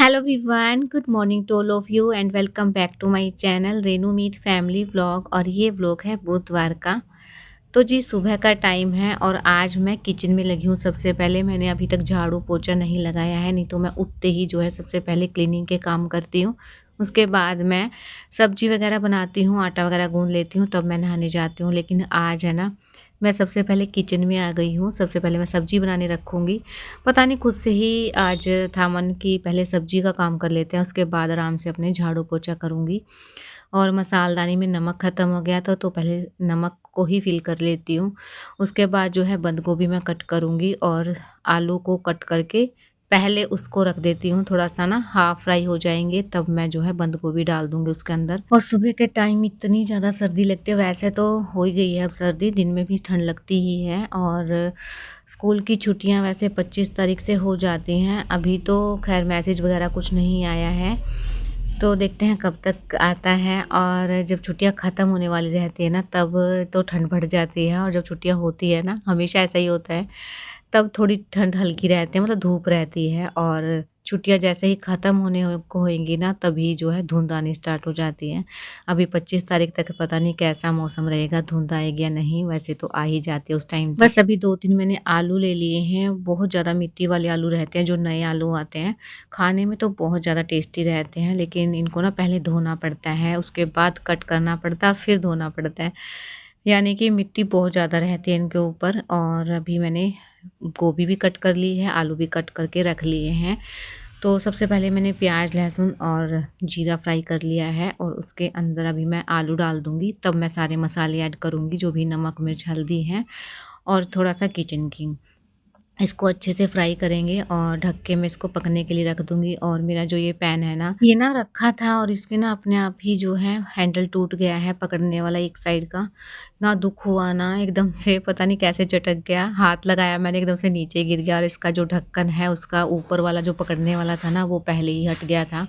Hello everyone, good morning to all of you and welcome back to my channel Renu Meet family vlog. और ये vlog है बुधवार का। तो जी सुबह का टाइम है और आज मैं किचन में लगी हूँ। सबसे पहले मैंने अभी तक झाड़ू पोछा नहीं लगाया है, नहीं तो मैं उठते ही जो है सबसे पहले क्लीनिंग के काम करती हूँ। उसके बाद मैं सब्जी वगैरह बनाती हूँ, आटा वगैरह गूँध लेती हूँ, तब मैं नहाने जाती हूँ। लेकिन आज है ना, मैं सबसे पहले किचन में आ गई हूँ। सबसे पहले मैं सब्जी बनाने रखूँगी। पता नहीं खुद से ही आज था मन कि पहले सब्जी का काम कर लेते हैं, उसके बाद आराम से अपने झाड़ू पोछा करूँगी। और मसालदानी में नमक ख़त्म हो गया था, तो पहले नमक को ही फ़िल कर लेती हूँ। उसके बाद जो है बंद गोभी मैं कट करूँगी और आलू को कट करके पहले उसको रख देती हूँ, थोड़ा-सा ना हाफ़ फ्राई हो जाएँगे, तब मैं जो है बंद गोभी डाल दूँगी उसके अंदर। और सुबह के टाइम इतनी ज़्यादा सर्दी लगती है, वैसे तो हो ही गई है अब सर्दी, दिन में भी ठंड लगती ही है। और स्कूल की छुट्टियां वैसे 25 तारीख से हो जाती हैं। अभी तो खैर मैसेज वगैरह कुछ नहीं आया है, तो देखते हैं कब तक आता है। और जब छुट्टियां ख़त्म होने वाली रहती है ना, तब तो ठंड बढ़ जाती है। और जब छुट्टियां होती है ना, हमेशा ऐसा ही होता है, तब थोड़ी ठंड हल्की रहती है, मतलब धूप रहती है। और छुट्टियाँ जैसे ही ख़त्म होने को होएँगी ना, तभी जो है धुंध आनी स्टार्ट हो जाती है। अभी 25 तारीख तक पता नहीं कैसा मौसम रहेगा, धुंध आएगी या नहीं, वैसे तो आ ही जाती है उस टाइम तक। बस अभी 2-3 मैंने आलू ले लिए हैं, बहुत ज़्यादा मिट्टी वाले आलू रहते हैं, जो नए आलू आते हैं। खाने में तो बहुत ज़्यादा टेस्टी रहते हैं, लेकिन इनको ना पहले धोना पड़ता है, उसके बाद कट करना पड़ता है और फिर धोना पड़ता है। यानी कि मिट्टी बहुत ज़्यादा रहती है इनके ऊपर। और अभी मैंने गोभी भी कट कर ली है, आलू भी कट करके रख लिए हैं। तो सबसे पहले मैंने प्याज, लहसुन और जीरा फ्राई कर लिया है, और उसके अंदर अभी मैं आलू डाल दूँगी, तब मैं सारे मसाले ऐड करूँगी, जो भी नमक, मिर्च, हल्दी है और थोड़ा-सा किचन किंग। इसको अच्छे से फ्राई करेंगे और ढक के मैं इसको पकने के लिए रख दूँगी। और मेरा जो ये पैन है ना, ये ना रखा था और इसके ना अपने आप ही जो है हैंडल टूट गया है पकड़ने वाला एक साइड का। इतना दुःख हुआ ना, एकदम से पता नहीं कैसे चटक गया। हाथ लगाया मैंने, एकदम से नीचे गिर गया और इसका जो ढक्कन है, उसका ऊपर वाला जो पकड़ने वाला था ना, वो पहले ही हट गया था।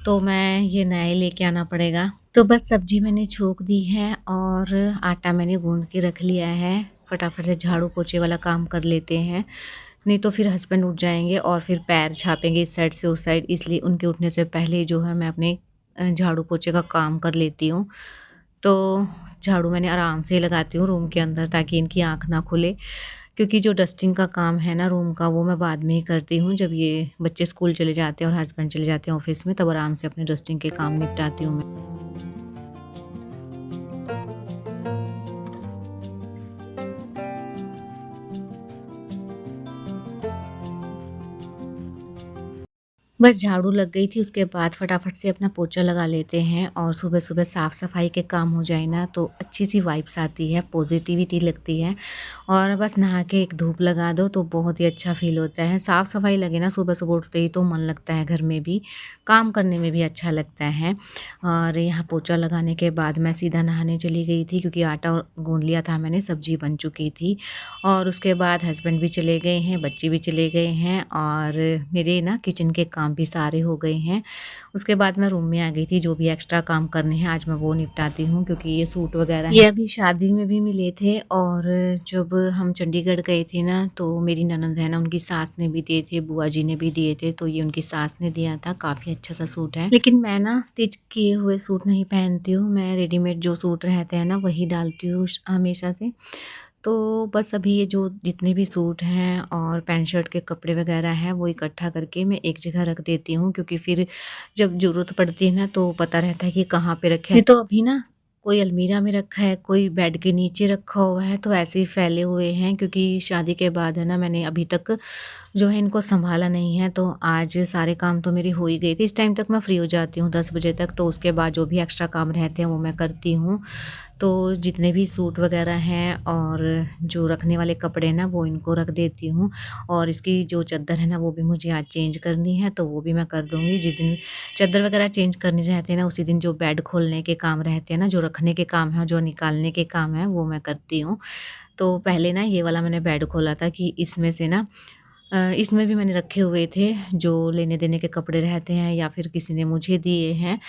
तो मैं ये नया ही लेके आना पड़ेगा। तो बस सब्ज़ी मैंने छोंक दी है और आटा मैंने गूँध के रख लिया है। फटाफट से झाड़ू पोछे वाला काम कर लेते हैं, नहीं तो फिर हस्बैंड उठ जाएँगे और फिर पैर छापेंगे इस साइड से उस साइड। इसलिए उनके उठने से पहले ही जो है मैं अपने झाड़ू पोछे का काम कर लेती हूँ। तो झाड़ू मैंने आराम से लगाती हूँ रूम के अंदर, ताकि इनकी आँख ना खुले। क्योंकि जो डस्टिंग का काम है ना रूम का, वो मैं बाद में ही करती हूँ। जब ये बच्चे स्कूल चले जाते हैं और हस्बैंड चले जाते हैं ऑफ़िस में, तब आराम से अपने डस्टिंग के काम निपटाती हूँ मैं। बस झाड़ू लग गई थी, उसके बाद फटाफट से अपना पोछा लगा लेते हैं। और सुबह-सुबह साफ़-सफ़ाई के काम हो जाए ना, तो अच्छी-सी वाइब्स आती है, पॉज़िटिविटी लगती है। और बस नहा के एक धूप लगा दो तो बहुत ही अच्छा फ़ील होता है। साफ़-सफ़ाई लगे ना सुबह-सुबह उठते ही, तो मन लगता है घर में भी, काम करने में भी अच्छा लगता है। और यहाँ पोछा लगाने के बाद मैं सीधा नहाने चली गई थी, क्योंकि आटा गूँध लिया था मैंने, सब्ज़ी बन चुकी थी। और उसके बाद हस्बैंड भी चले गए हैं, बच्चे भी चले गए हैं और मेरे ना किचन के काम भी सारे हो गए हैं। उसके बाद मैं रूम में आ गई थी, जो भी एक्स्ट्रा काम करने हैं आज मैं वो निपटाती हूँ, क्योंकि ये सूट वगैरह ये अभी शादी में भी मिले थे। और जब हम चंडीगढ़ गए थे ना, तो मेरी ननंद है ना, उनकी सास ने भी दिए थे, बुआ जी ने भी दिए थे, तो ये उनकी सास ने दिया था। काफ़ी अच्छा-सा सूट है, लेकिन मैं ना स्टिच किए हुए सूट नहीं पहनती हूँ, मैं रेडीमेड जो सूट रहते हैं ना, वही डालती हूँ हमेशा से। तो बस अभी ये जो जितने भी सूट हैं और पैंट शर्ट के कपड़े वगैरह हैं, वो इकट्ठा करके मैं एक जगह रख देती हूँ, क्योंकि फिर जब ज़रूरत पड़ती है ना, तो पता रहता है कि कहाँ पे रखे हैं। ये तो अभी ना कोई अलमीरा में रखा है, कोई बेड के नीचे रखा हुआ है, तो ऐसे ही फैले हुए हैं। क्योंकि शादी के बाद है ना, मैंने अभी तक जो है इनको सँभाला नहीं है, तो आज सारे काम तो मेरे हो ही गए थे। इस टाइम तक मैं फ्री हो जाती हूँ 10 बजे तक, तो उसके बाद जो भी एक्स्ट्रा काम रहते हैं वो मैं करती हूँ। तो जितने भी सूट वगैरह हैं और जो रखने वाले कपड़े हैं ना, वो इनको रख देती हूँ। और इसकी जो चद्दर है ना, वो भी मुझे आज चेंज करनी है, तो वो भी मैं कर दूँगी। जिस दिन चद्दर वगैरह चेंज करने रहते हैं ना, उसी दिन जो बेड खोलने के काम रहते हैं ना, जो रखने के काम हैं और जो निकालने के काम हैं, वो मैं करती हूँ। तो पहले ना ये वाला मैंने बेड खोला था कि इसमें से ना इसमें भी मैंने रखे हुए थे, जो लेने-देने के कपड़े रहते हैं या फिर किसी ने मुझे दिए हैं,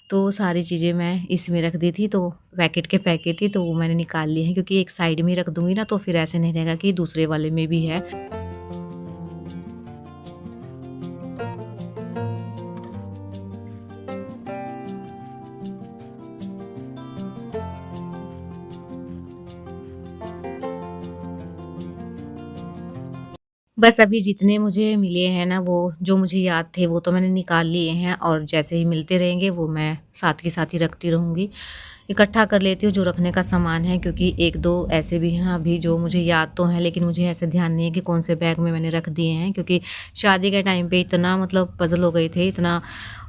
तो सारी चीज़ें मैं इसमें रख दी थी। तो पैकेट के पैकेट ही, तो वो मैंने निकाल लिए हैं, क्योंकि एक साइड में रख दूँगी ना, तो फिर ऐसे नहीं रहेगा कि दूसरे वाले में भी है। बस अभी जितने मुझे मिले हैं ना, वो जो मुझे याद थे वो तो मैंने निकाल लिए हैं और जैसे ही मिलते रहेंगे वो मैं साथ के साथ ही रखती रहूँगी। इकट्ठा कर लेती हूँ जो रखने का सामान है, क्योंकि 1-2 ऐसे भी हैं अभी जो मुझे याद तो हैं, लेकिन मुझे ऐसे ध्यान नहीं है कि कौन से बैग में मैंने रख दिए हैं, क्योंकि शादी के टाइम पे इतना मतलब पज़ल हो गए थे, इतना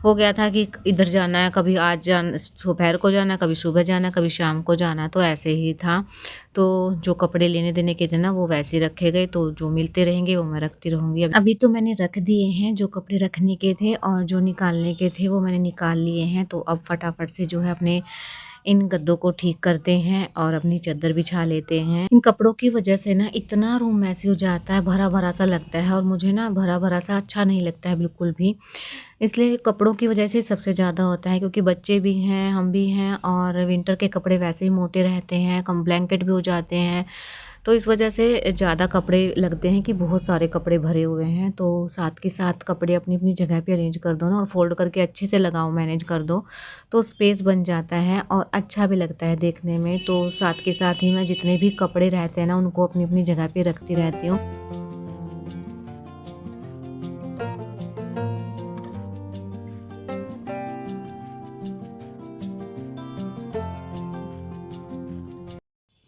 हो गया था कि इधर जाना है, कभी आज दोपहर को जाना है, कभी सुबह जाना है, कभी शाम को जाना है, तो ऐसे ही था। तो जो कपड़े लेने-देने के थे ना वो वैसे ही रखे गए, तो जो मिलते रहेंगे वो मैं रखती रहूँगी। अभी तो मैंने रख दिए हैं जो कपड़े रखने के थे, और जो निकालने के थे वो मैंने निकाल लिए हैं। तो अब फटाफट से जो है अपने इन गद्दों को ठीक करते हैं और अपनी चद्दर बिछा लेते हैं। इन कपड़ों की वजह से ना इतना रूम मैसी हो जाता है, भरा-भरा सा लगता है, और मुझे ना भरा-भरा सा अच्छा नहीं लगता है बिल्कुल भी। इसलिए कपड़ों की वजह से सबसे ज़्यादा होता है, क्योंकि बच्चे भी हैं, हम भी हैं, और विंटर के कपड़े वैसे ही मोटे रहते हैं, कम ब्लैंकेट भी हो जाते हैं। तो इस वजह से ज़्यादा कपड़े लगते हैं कि बहुत सारे कपड़े भरे हुए हैं। तो साथ के साथ कपड़े अपनी-अपनी जगह पे अरेंज कर दो ना, और फ़ोल्ड करके अच्छे से लगाओ, मैनेज कर दो, तो स्पेस बन जाता है और अच्छा भी लगता है देखने में। तो साथ के साथ ही मैं जितने भी कपड़े रहते हैं ना, उनको अपनी-अपनी जगह पे रखती रहती हूँ।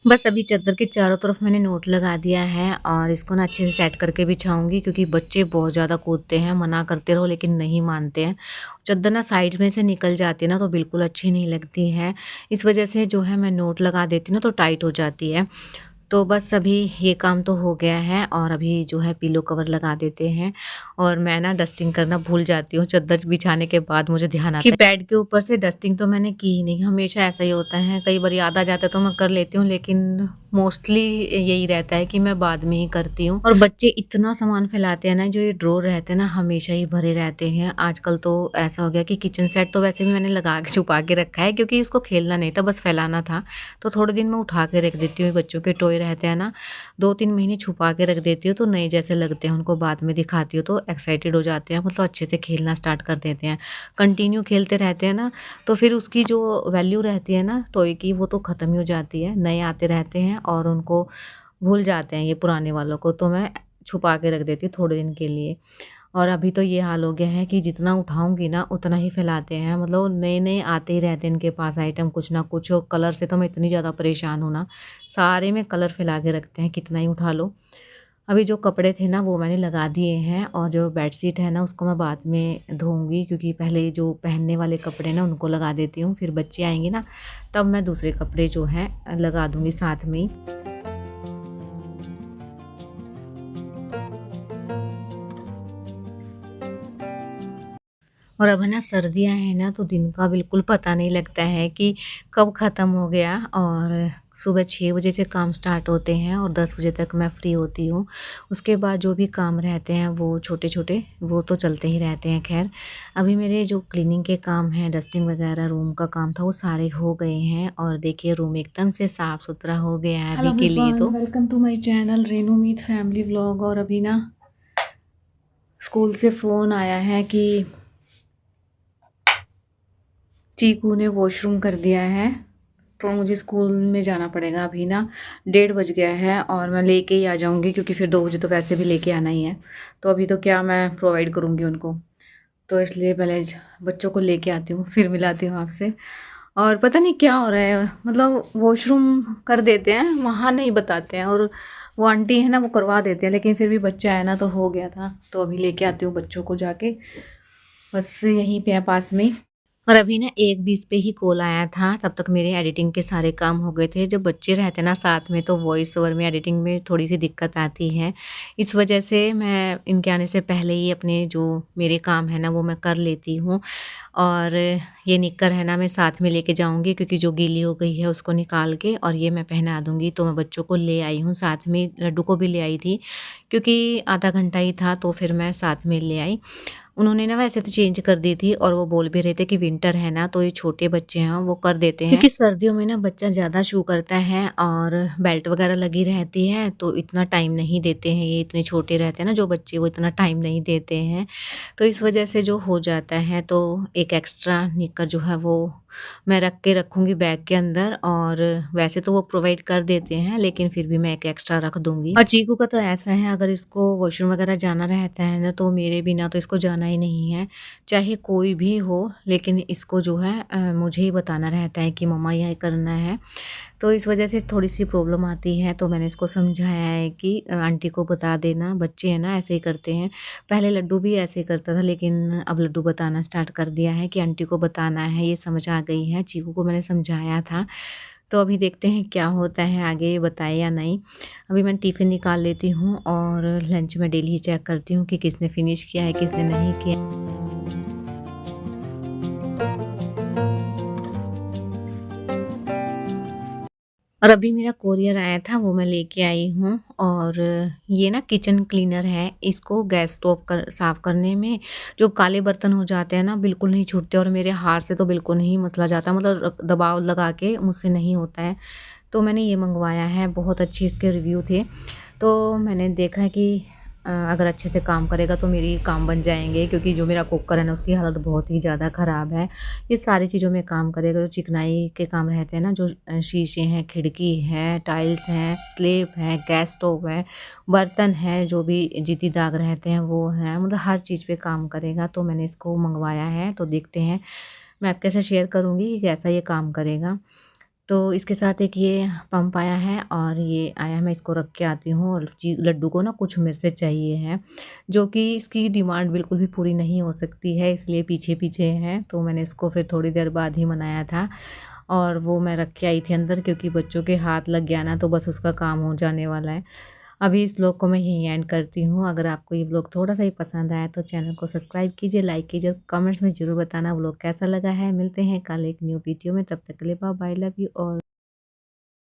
बस अभी चद्दर के चारों तरफ मैंने नोट लगा दिया है, और इसको ना अच्छे से सेट करके बिछाऊँगी, क्योंकि बच्चे बहुत ज़्यादा कूदते हैं, मना करते रहो लेकिन नहीं मानते हैं। चद्दर ना साइड में से निकल जाती है ना, तो बिल्कुल अच्छी नहीं लगती है। इस वजह से जो है मैं नोट लगा देती हूँ ना, तो टाइट हो जाती है। तो बस अभी ये काम तो हो गया है, और अभी जो है पिलो कवर लगा देते हैं। और मैं ना डस्टिंग करना भूल जाती हूँ, चद्दर बिछाने के बाद मुझे ध्यान आता है कि बेड के ऊपर से डस्टिंग तो मैंने की ही नहीं, हमेशा ऐसा ही होता है। कई बार याद आ जाता है तो मैं कर लेती हूँ, लेकिन मोस्टली यही रहता है कि मैं बाद में ही करती हूँ। और बच्चे इतना सामान फैलाते हैं ना, जो ये ड्रॉर रहते हैं ना हमेशा ही भरे रहते हैं। आजकल तो ऐसा हो गया कि किचन सेट तो वैसे भी मैंने लगा के छुपा के रखा है, क्योंकि इसको खेलना नहीं था, बस फैलाना था। तो थोड़े दिन मैं उठा के रख देती हूँ, बच्चों के टॉय रहते हैं ना, 2-3 महीने छुपा के रख देती हूँ, तो नए जैसे लगते हैं, उनको बाद में दिखाती हूँ तो एक्साइटेड हो जाते हैं, मतलब अच्छे से खेलना स्टार्ट कर देते हैं। कंटिन्यू खेलते रहते हैं ना, तो फिर उसकी जो वैल्यू रहती है ना टॉय की, वो तो ख़त्म ही हो जाती है। नए आते रहते हैं और उनको भूल जाते हैं ये पुराने वालों को, तो मैं छुपा के रख देती हूँ थोड़े दिन के लिए। और अभी तो ये हाल हो गया है कि जितना उठाऊँगी ना उतना ही फैलाते हैं, मतलब नए-नए आते ही रहते हैं इनके पास आइटम कुछ ना कुछ, और कलर से तो मैं इतनी ज़्यादा परेशान हूँ ना, सारे में कलर फैला के रखते हैं, कितना ही उठा लो। अभी जो कपड़े थे ना वो मैंने लगा दिए हैं, और जो बेडशीट है ना उसको मैं बाद में धोऊँगी, क्योंकि पहले जो पहनने वाले कपड़े ना उनको लगा देती हूँ, फिर बच्चे आएँगे ना तब मैं दूसरे कपड़े जो हैं लगा दूँगी साथ में ही। और अब है ना सर्दियाँ हैं ना, तो दिन का बिल्कुल पता नहीं लगता है कि कब ख़त्म हो गया, और सुबह 6 बजे से काम स्टार्ट होते हैं और 10 बजे तक मैं फ्री होती हूँ। उसके बाद जो भी काम रहते हैं वो छोटे-छोटे वो तो चलते ही रहते हैं ख़ैर। अभी मेरे जो क्लीनिंग के काम हैं, डस्टिंग वग़ैरह रूम का काम था वो सारे हो गए हैं, और देखिए रूम एकदम से साफ़-सुथरा हो गया है हेलो अभी के लिए एवरीवन, तो। Welcome to my channel Renu Meet family vlog. और अभी ना स्कूल से फ़ोन आया है कि चीकू ने वॉशरूम कर दिया है, तो मुझे स्कूल में जाना पड़ेगा। अभी ना 1:30 बज गया है, और मैं लेके ही आ जाऊंगी, क्योंकि फिर 2 बजे तो वैसे भी लेके आना ही है। तो अभी तो क्या मैं प्रोवाइड करूंगी उनको, तो इसलिए पहले बच्चों को लेके आती हूँ, फिर मिलाती हूँ आपसे। और पता नहीं क्या हो रहा है, मतलब वॉशरूम कर देते हैं, वहाँ नहीं बताते हैं, और वो आंटी है ना वो करवा देते हैं, लेकिन फिर भी बच्चा है ना तो हो गया था, तो अभी लेके आती हूँ बच्चों को जाके, बस यहीं पे है पास में ही। और अभी ना 1:20 पे ही कॉल आया था, तब तक मेरे एडिटिंग के सारे काम हो गए थे। जब बच्चे रहते हैं ना साथ में, तो वॉइस ओवर में एडिटिंग में थोड़ी-सी दिक्कत आती है। इस वजह से मैं इनके आने से पहले ही अपने जो मेरे काम है ना वो मैं कर लेती हूँ। और ये निक्कर है ना मैं साथ में लेके जाऊँगी, क्योंकि जो गीली हो गई है उसको निकाल के और ये मैं पहना दूँगी। तो मैं बच्चों को ले आई हूँ साथ में, लड्डू को भी ले आई थी, क्योंकि आधा घंटा ही था तो फिर मैं साथ में ले आई। उन्होंने ना वैसे तो चेंज कर दी थी और वो बोल भी रहे थे कि विंटर है ना, तो ये छोटे बच्चे हैं वो कर देते हैं। क्योंकि सर्दियों में ना बच्चा ज़्यादा शू करता है और बेल्ट वगैरह लगी रहती है, तो इतना टाइम नहीं देते हैं, ये इतने छोटे रहते हैं ना जो बच्चे, वो इतना टाइम नहीं देते हैं। तो इस वजह से जो हो जाता है, तो एक एक्स्ट्रा निक्कर जो है वो मैं रख के रखूँगी बैग के अंदर, और वैसे तो वो प्रोवाइड कर देते हैं, लेकिन फिर भी मैं एक एक्स्ट्रा रख दूँगी। और चीकू का तो ऐसा है, अगर इसको वॉशरूम वगैरह जाना रहता है ना, तो मेरे बिना तो इसको जाना ही नहीं है, चाहे कोई भी हो, लेकिन इसको जो है मुझे ही बताना रहता है कि मम्मा ये करना है। तो इस वजह से थोड़ी-सी प्रॉब्लम आती है, तो मैंने इसको समझाया है कि आंटी को बता देना, बच्चे हैं ना ऐसे ही करते हैं। पहले लड्डू भी ऐसे ही करता था, लेकिन अब लड्डू बताना स्टार्ट कर दिया है कि आंटी को बताना है, ये समझ आ गई है। चीकू को मैंने समझाया था, तो अभी देखते हैं क्या होता है आगे, ये बताए या नहीं। अभी मैं टिफ़िन निकाल लेती हूँ और लंच में डेली ही चेक करती हूँ कि किसने फिनिश किया है, किसने नहीं किया। और अभी मेरा कोरियर आया था, वो मैं लेके आई हूँ, और ये ना किचन क्लीनर है, इसको गैस स्टोव साफ़ करने में जो काले बर्तन हो जाते हैं ना, बिल्कुल नहीं छूटते, और मेरे हाथ से तो बिल्कुल नहीं मसला जाता, मतलब दबाव लगा के मुझसे नहीं होता है। तो मैंने ये मँगवाया है, बहुत अच्छे इसके रिव्यू थे। तो मैंने देखा कि अगर अच्छे से काम करेगा तो मेरी काम बन जाएँगे, क्योंकि जो मेरा कुकर है ना उसकी हालत बहुत ही ज़्यादा ख़राब है। ये सारी चीज़ों में काम करेगा, जो चिकनाई के काम रहते हैं ना, जो शीशे हैं, खिड़की है, टाइल्स हैं, स्लैब है, गैस स्टोव है, बर्तन है, जो भी जिद्दी दाग रहते हैं वो हैं, मतलब हर चीज़ पे काम करेगा। तो मैंने इसको मँगवाया है, तो देखते हैं, मैं आपके साथ शेयर करूँगी कि कैसा ये काम करेगा। तो इसके साथ एक ये पंप आया है, और ये आया, मैं इसको रख के आती हूँ, और लड्डू को ना कुछ मेरे से चाहिए है, जो कि इसकी डिमांड बिल्कुल भी पूरी नहीं हो सकती है, इसलिए पीछे-पीछे है। तो मैंने इसको फिर थोड़ी देर बाद ही मनाया था, और वो मैं रख के आई थी अंदर, क्योंकि बच्चों के हाथ लग गया ना तो बस उसका काम हो जाने वाला है। अभी इस व्लॉग को मैं यहीं एंड करती हूँ। अगर आपको ये व्लॉग थोड़ा-सा ही पसंद आया तो चैनल को सब्सक्राइब कीजिए, लाइक कीजिए, और कमेंट्स में ज़रूर बताना व्लॉग कैसा लगा है। मिलते हैं कल एक न्यू वीडियो में, तब तक के लिए bye bye, love you all.